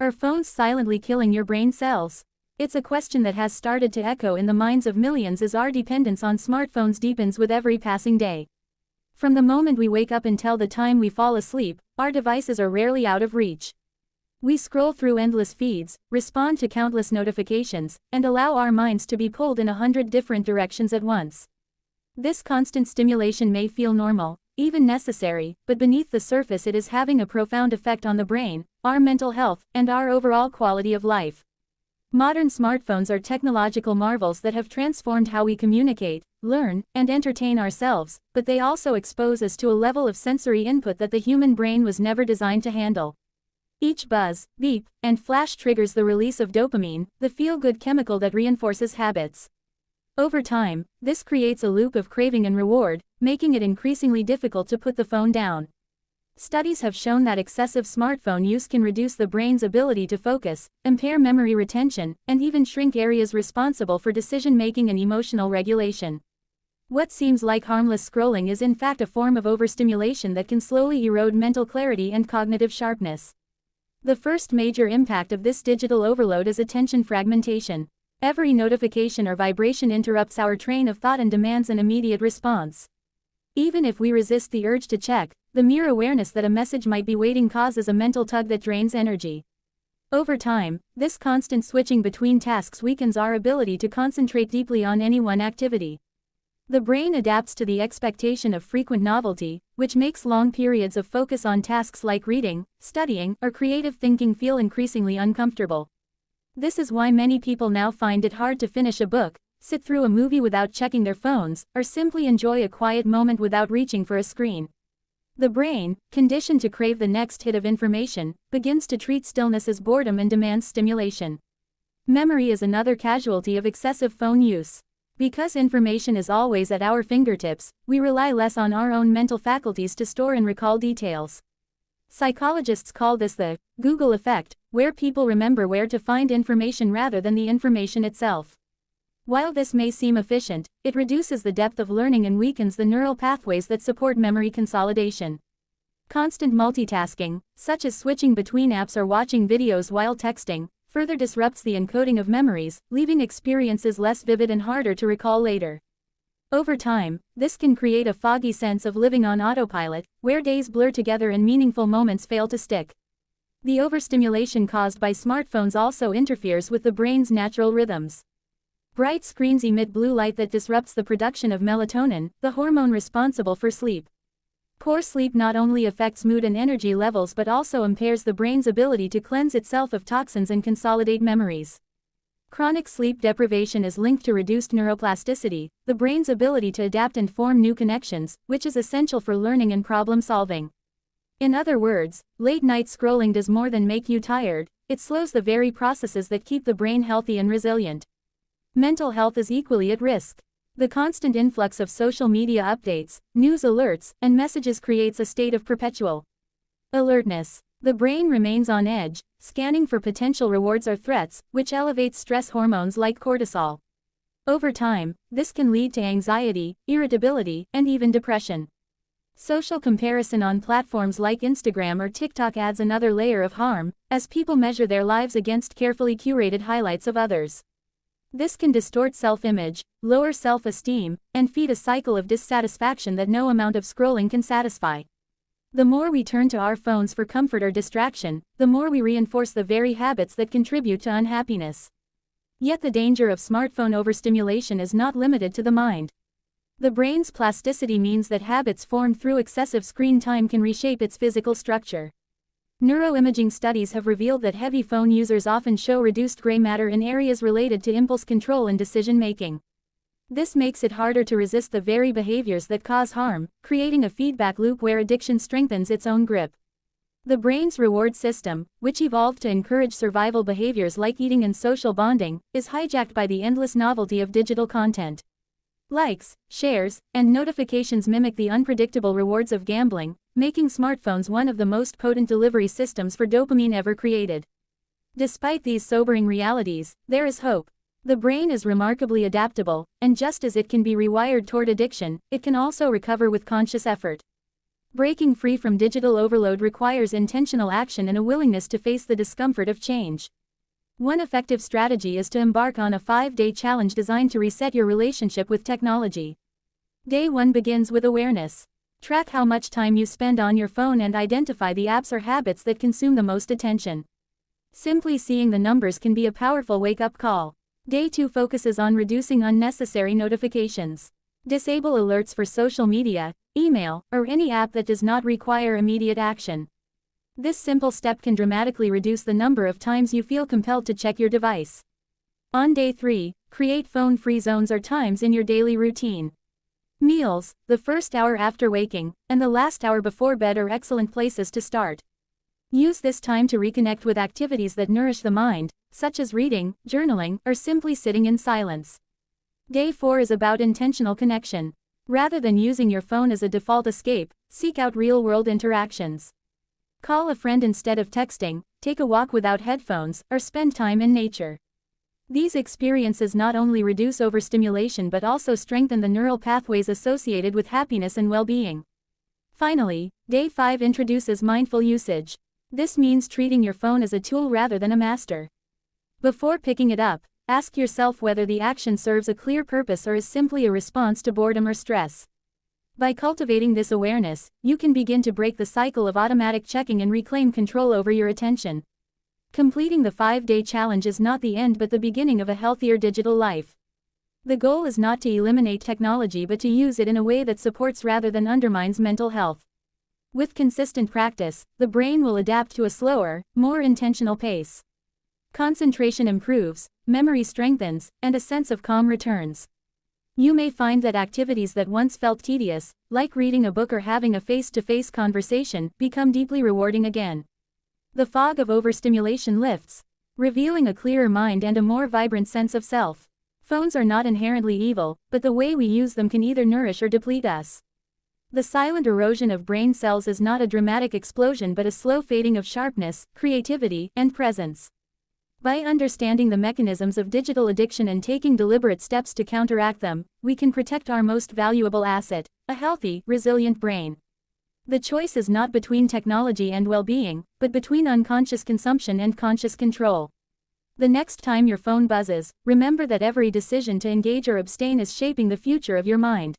Are phones silently killing your brain cells? It's a question that has started to echo in the minds of millions as our dependence on smartphones deepens with every passing day. From the moment we wake up until the time we fall asleep, our devices are rarely out of reach. We scroll through endless feeds, respond to countless notifications, and allow our minds to be pulled in 100 different directions at once. This constant stimulation may feel normal, even necessary, but beneath the surface it is having a profound effect on the brain, our mental health, and our overall quality of life. Modern smartphones are technological marvels that have transformed how we communicate, learn, and entertain ourselves, but they also expose us to a level of sensory input that the human brain was never designed to handle. Each buzz, beep, and flash triggers the release of dopamine, the feel-good chemical that reinforces habits. Over time, this creates a loop of craving and reward, making it increasingly difficult to put the phone down. Studies have shown that excessive smartphone use can reduce the brain's ability to focus, impair memory retention, and even shrink areas responsible for decision-making and emotional regulation. What seems like harmless scrolling is in fact a form of overstimulation that can slowly erode mental clarity and cognitive sharpness. The first major impact of this digital overload is attention fragmentation. Every notification or vibration interrupts our train of thought and demands an immediate response. Even if we resist the urge to check, the mere awareness that a message might be waiting causes a mental tug that drains energy. Over time, this constant switching between tasks weakens our ability to concentrate deeply on any one activity. The brain adapts to the expectation of frequent novelty, which makes long periods of focus on tasks like reading, studying, or creative thinking feel increasingly uncomfortable. This is why many people now find it hard to finish a book, sit through a movie without checking their phones, or simply enjoy a quiet moment without reaching for a screen. The brain, conditioned to crave the next hit of information, begins to treat stillness as boredom and demands stimulation. Memory is another casualty of excessive phone use. Because information is always at our fingertips, we rely less on our own mental faculties to store and recall details. Psychologists call this the Google effect, where people remember where to find information rather than the information itself. While this may seem efficient, it reduces the depth of learning and weakens the neural pathways that support memory consolidation. Constant multitasking, such as switching between apps or watching videos while texting, further disrupts the encoding of memories, leaving experiences less vivid and harder to recall later. Over time, this can create a foggy sense of living on autopilot, where days blur together and meaningful moments fail to stick. The overstimulation caused by smartphones also interferes with the brain's natural rhythms. Bright screens emit blue light that disrupts the production of melatonin, the hormone responsible for sleep. Poor sleep not only affects mood and energy levels but also impairs the brain's ability to cleanse itself of toxins and consolidate memories. Chronic sleep deprivation is linked to reduced neuroplasticity, the brain's ability to adapt and form new connections, which is essential for learning and problem solving. In other words, late-night scrolling does more than make you tired, it slows the very processes that keep the brain healthy and resilient. Mental health is equally at risk. The constant influx of social media updates, news alerts, and messages creates a state of perpetual alertness. The brain remains on edge, scanning for potential rewards or threats, which elevates stress hormones like cortisol. Over time, this can lead to anxiety, irritability, and even depression. Social comparison on platforms like Instagram or TikTok adds another layer of harm, as people measure their lives against carefully curated highlights of others. This can distort self-image, lower self-esteem, and feed a cycle of dissatisfaction that no amount of scrolling can satisfy. The more we turn to our phones for comfort or distraction, the more we reinforce the very habits that contribute to unhappiness. Yet the danger of smartphone overstimulation is not limited to the mind. The brain's plasticity means that habits formed through excessive screen time can reshape its physical structure. Neuroimaging studies have revealed that heavy phone users often show reduced gray matter in areas related to impulse control and decision-making. This makes it harder to resist the very behaviors that cause harm, creating a feedback loop where addiction strengthens its own grip. The brain's reward system, which evolved to encourage survival behaviors like eating and social bonding, is hijacked by the endless novelty of digital content. Likes, shares, and notifications mimic the unpredictable rewards of gambling, making smartphones one of the most potent delivery systems for dopamine ever created. Despite these sobering realities, there is hope. The brain is remarkably adaptable, and just as it can be rewired toward addiction, it can also recover with conscious effort. Breaking free from digital overload requires intentional action and a willingness to face the discomfort of change. One effective strategy is to embark on a 5-day challenge designed to reset your relationship with technology. Day 1 begins with awareness. Track how much time you spend on your phone and identify the apps or habits that consume the most attention. Simply seeing the numbers can be a powerful wake-up call. Day 2 focuses on reducing unnecessary notifications. Disable alerts for social media, email, or any app that does not require immediate action. This simple step can dramatically reduce the number of times you feel compelled to check your device. On day 3, create phone-free zones or times in your daily routine. Meals, the first hour after waking, and the last hour before bed are excellent places to start. Use this time to reconnect with activities that nourish the mind, such as reading, journaling, or simply sitting in silence. Day 4 is about intentional connection. Rather than using your phone as a default escape, seek out real-world interactions. Call a friend instead of texting, take a walk without headphones, or spend time in nature. These experiences not only reduce overstimulation but also strengthen the neural pathways associated with happiness and well-being. Finally, day 5 introduces mindful usage. This means treating your phone as a tool rather than a master. Before picking it up, ask yourself whether the action serves a clear purpose or is simply a response to boredom or stress. By cultivating this awareness, you can begin to break the cycle of automatic checking and reclaim control over your attention. Completing the 5-day challenge is not the end but the beginning of a healthier digital life. The goal is not to eliminate technology but to use it in a way that supports rather than undermines mental health. With consistent practice, the brain will adapt to a slower, more intentional pace. Concentration improves, memory strengthens, and a sense of calm returns. You may find that activities that once felt tedious, like reading a book or having a face-to-face conversation, become deeply rewarding again. The fog of overstimulation lifts, revealing a clearer mind and a more vibrant sense of self. Phones are not inherently evil, but the way we use them can either nourish or deplete us. The silent erosion of brain cells is not a dramatic explosion but a slow fading of sharpness, creativity, and presence. By understanding the mechanisms of digital addiction and taking deliberate steps to counteract them, we can protect our most valuable asset, a healthy, resilient brain. The choice is not between technology and well-being, but between unconscious consumption and conscious control. The next time your phone buzzes, remember that every decision to engage or abstain is shaping the future of your mind.